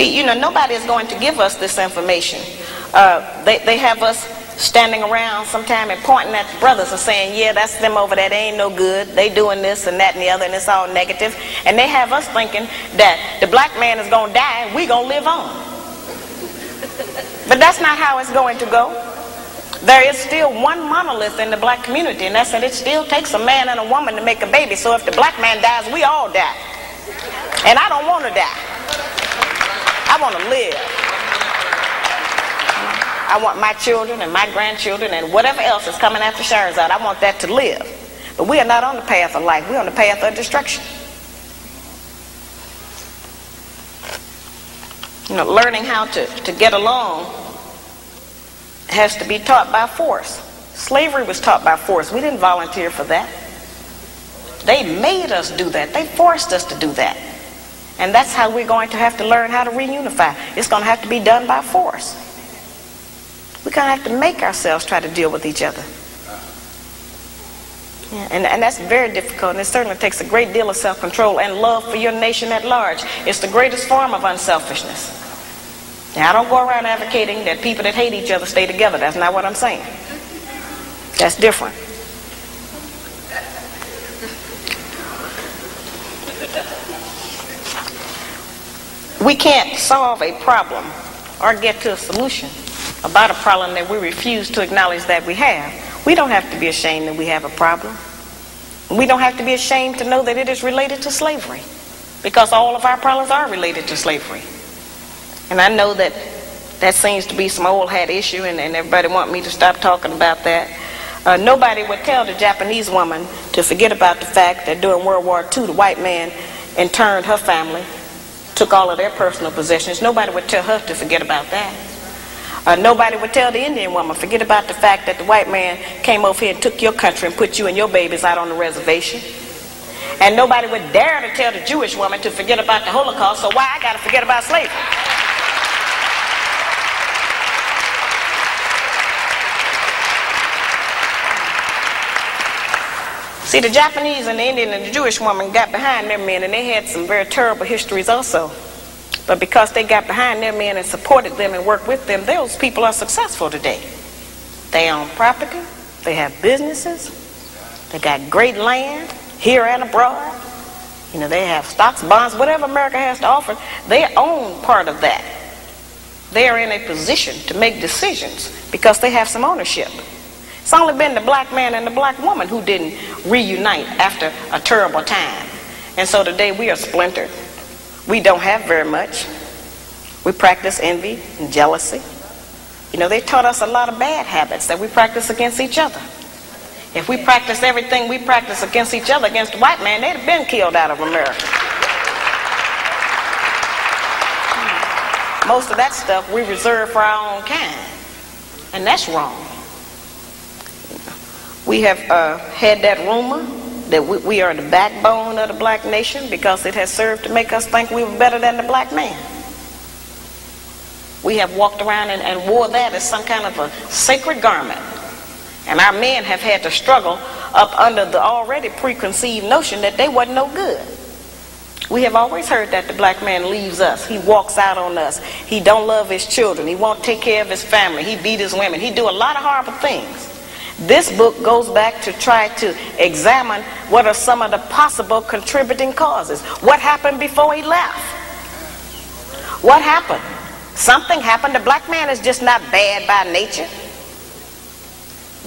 See, you know, nobody is going to give us this information. They have us standing around sometime and pointing at the brothers and saying, yeah, that's them over there, they ain't no good, they doing this and that and the other, and it's all negative. And they have us thinking that the black man is going to die and we going to live on. But that's not how it's going to go. There is still one monolith in the black community, and that's that it still takes a man and a woman to make a baby. So if the black man dies, we all die. And I don't want to die. I want to live. I want my children and my grandchildren and whatever else is coming after Shahrazad, I want that to live. But we are not on the path of life. We're on the path of destruction. You know, learning how to get along has to be taught by force. Slavery was taught by force. We didn't volunteer for that. They made us do that. They forced us to do that. And that's how we're going to have to learn how to reunify. It's going to have to be done by force. We're going to have to make ourselves try to deal with each other. Yeah, and that's very difficult, and it certainly takes a great deal of self-control and love for your nation at large. It's the greatest form of unselfishness. Now, I don't go around advocating that people that hate each other stay together. That's not what I'm saying. That's different. We can't solve a problem or get to a solution about a problem that we refuse to acknowledge that we have. We don't have to be ashamed that we have a problem. We don't have to be ashamed to know that it is related to slavery, because all of our problems are related to slavery. And I know that that seems to be some old hat issue, and everybody want me to stop talking about that. Nobody would tell the Japanese woman to forget about the fact that during World War II, the white man interned her family, took all of their personal possessions. Nobody would tell her to forget about that. Nobody would tell the Indian woman, forget about the fact that the white man came over here and took your country and put you and your babies out on the reservation. And nobody would dare to tell the Jewish woman to forget about the Holocaust, so why I got to forget about slavery? See, the Japanese and the Indian and the Jewish woman got behind their men, and they had some very terrible histories also. But because they got behind their men and supported them and worked with them, those people are successful today. They own property, they have businesses, they got great land here and abroad. You know, they have stocks, bonds, whatever America has to offer, they own part of that. They are in a position to make decisions because they have some ownership. It's only been the black man and the black woman who didn't reunite after a terrible time. And so today we are splintered. We don't have very much. We practice envy and jealousy. You know, they taught us a lot of bad habits that we practice against each other. If we practice everything we practice against each other against the white man, they'd have been killed out of America. Most of that stuff we reserve for our own kind. And that's wrong. We have had that rumor that we are the backbone of the black nation because it has served to make us think we were better than the black man. We have walked around and wore that as some kind of a sacred garment. And our men have had to struggle up under the already preconceived notion that they wasn't no good. We have always heard that the black man leaves us. He walks out on us. He don't love his children. He won't take care of his family. He beat his women. He do a lot of horrible things. This book goes back to try to examine what are some of the possible contributing causes. What happened before he left? What happened? Something happened. The black man is just not bad by nature.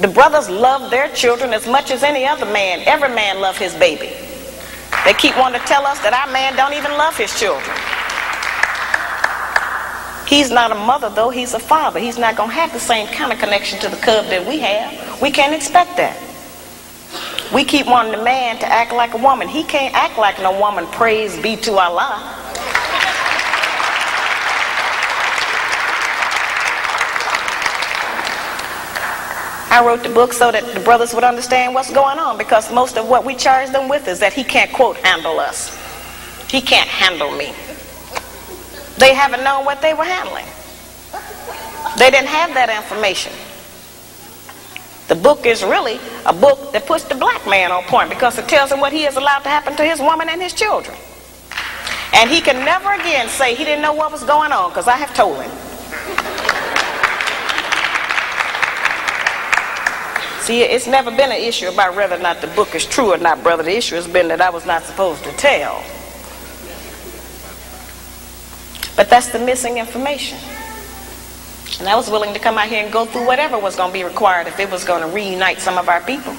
The brothers love their children as much as any other man. Every man loves his baby. They keep wanting to tell us that our man don't even love his children. He's not a mother, though. He's a father. He's not going to have the same kind of connection to the cub that we have. We can't expect that. We keep wanting the man to act like a woman. He can't act like no woman. Praise be to Allah. I wrote the book so that the brothers would understand what's going on, because most of what we charge them with is that he can't, quote, handle us. He can't handle me. They haven't known what they were handling. They didn't have that information. The book is really a book that puts the black man on point because it tells him what he has allowed to happen to his woman and his children. And he can never again say he didn't know what was going on, because I have told him. See, it's never been an issue about whether or not the book is true or not, brother. The issue has been that I was not supposed to tell. But that's the missing information. And I was willing to come out here and go through whatever was going to be required if it was going to reunite some of our people.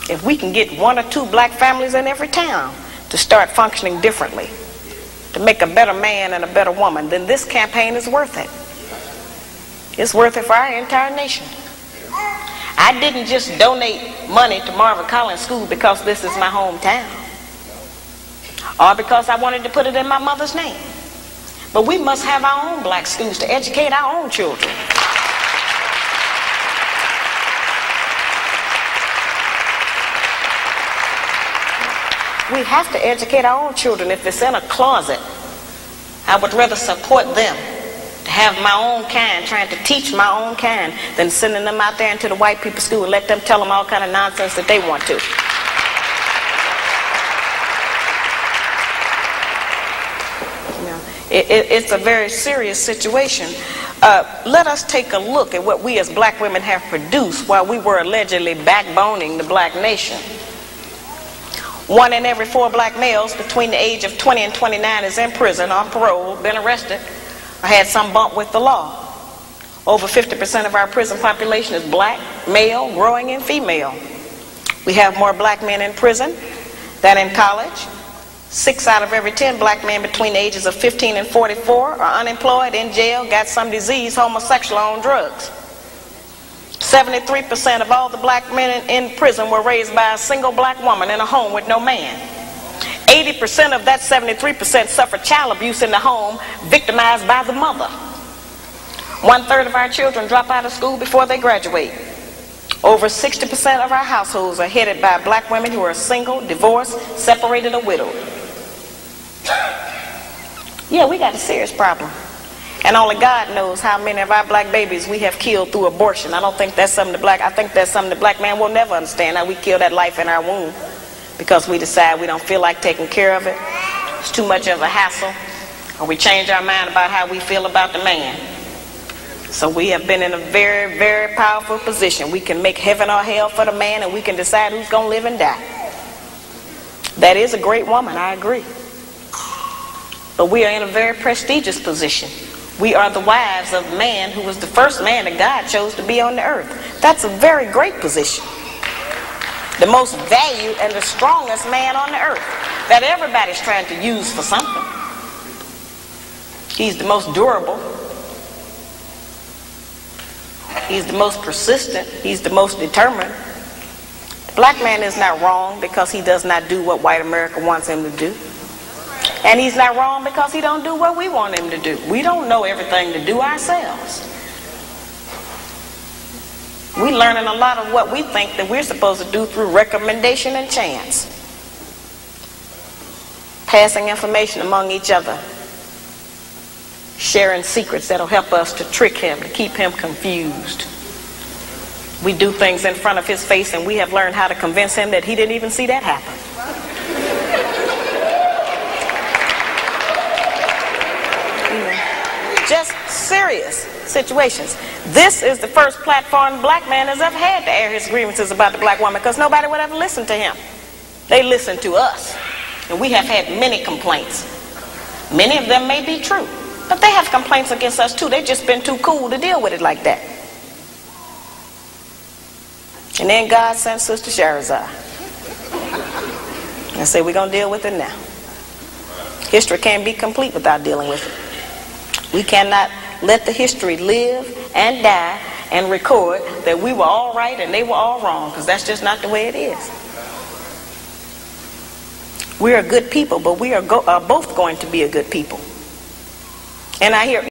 If we can get 1 or 2 black families in every town to start functioning differently, to make a better man and a better woman, then this campaign is worth it. It's worth it for our entire nation. I didn't just donate money to Marvin Collins School because this is my hometown, or because I wanted to put it in my mother's name. But we must have our own black schools to educate our own children. We have to educate our own children. If it's in a closet, I would rather support them to have my own kind, trying to teach my own kind, than sending them out there into the white people's school and let them tell them all kind of nonsense that they want to. You know, it's a very serious situation. Let us take a look at what we as black women have produced while we were allegedly backboning the black nation. 1 in every 4 black males between the age of 20 and 29 is in prison, on parole, been arrested, or had some bump with the law. Over 50% of our prison population is black, male, growing, and female. We have more black men in prison than in college. 6 out of every 10 black men between the ages of 15 and 44 are unemployed, in jail, got some disease, homosexual, on drugs. 73% of all the black men in prison were raised by a single black woman in a home with no man. 80% of that 73% suffered child abuse in the home, victimized by the mother. 1/3 of our children drop out of school before they graduate. Over 60% of our households are headed by black women who are single, divorced, separated, or widowed. Yeah, we got a serious problem. And only God knows how many of our black babies we have killed through abortion. I don't think that's something I think that's something the black man will never understand, how we kill that life in our womb because we decide we don't feel like taking care of it. It's too much of a hassle. Or we change our mind about how we feel about the man. So we have been in a very, very powerful position. We can make heaven or hell for the man, and we can decide who's going to live and die. That is a great woman, I agree. But we are in a very prestigious position. We are the wives of man who was the first man that God chose to be on the earth. That's a very great position. The most valued and the strongest man on the earth that everybody's trying to use for something. He's the most durable. He's the most persistent. He's the most determined. The black man is not wrong because he does not do what white America wants him to do. And he's not wrong because he don't do what we want him to do. We don't know everything to do ourselves. We're learning a lot of what we think that we're supposed to do through recommendation and chance. Passing information among each other. Sharing secrets that'll help us to trick him, to keep him confused. We do things in front of his face, and we have learned how to convince him that he didn't even see that happen. Just serious situations. This is the first platform black man has ever had to air his grievances about the black woman, because nobody would ever listen to him. They listen to us. And we have had many complaints. Many of them may be true, but they have complaints against us too. They've just been too cool to deal with it like that. And then God sent Sister Shahrazad and said, we're going to deal with it now. History can't be complete without dealing with it. We cannot let the history live and die and record that we were all right and they were all wrong, because that's just not the way it is. We are good people, but we are both going to be a good people. And I hear